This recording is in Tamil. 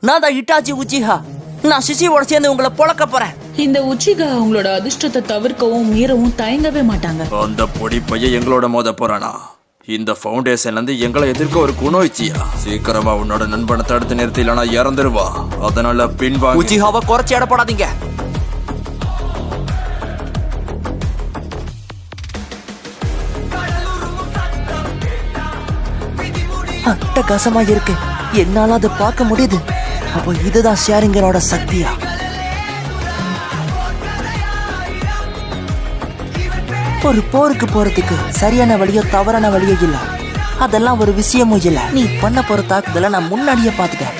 நான் தான் இட்டாச்சி உச்சிஹா. நான் சிசியோட சேர்ந்து உங்களை பொழக்க போறேன். இந்த உச்சிகா அவங்களோட அதிர்ஷ்டத்தை தவிர்க்கவும் மீறவும் தயங்கவே மாட்டாங்க. அந்த பொடி பையன் எங்களோட மோத போறானா? இந்த ஃபவுண்டேஷன்ல இருந்து எங்களை எதிர்க்க ஒரு குணோய்ச்சியா? சீக்கிரமா உன்னோட நண்பனை தடுத்து நிறுத்தி இல்லனா இறந்துருவா. அதனால பின்வாங்க. உச்சிஹாவை குறைச்சி எடை போடாதீங்க. அட்டகாசமா இருக்கு. என்னால அதை பார்க்க முடியுது. அப்போ இதுதான் ஷேரிங்கரோட சக்தியா? ஒரு போருக்கு போறதுக்கு சரியான வழியோ தவறான வழியோ இல்ல. அதெல்லாம் ஒரு விஷயமும் இல்ல. நீ பண்ண போற தாக்குதல நான் முன்னாடியே பாத்துட்டேன்.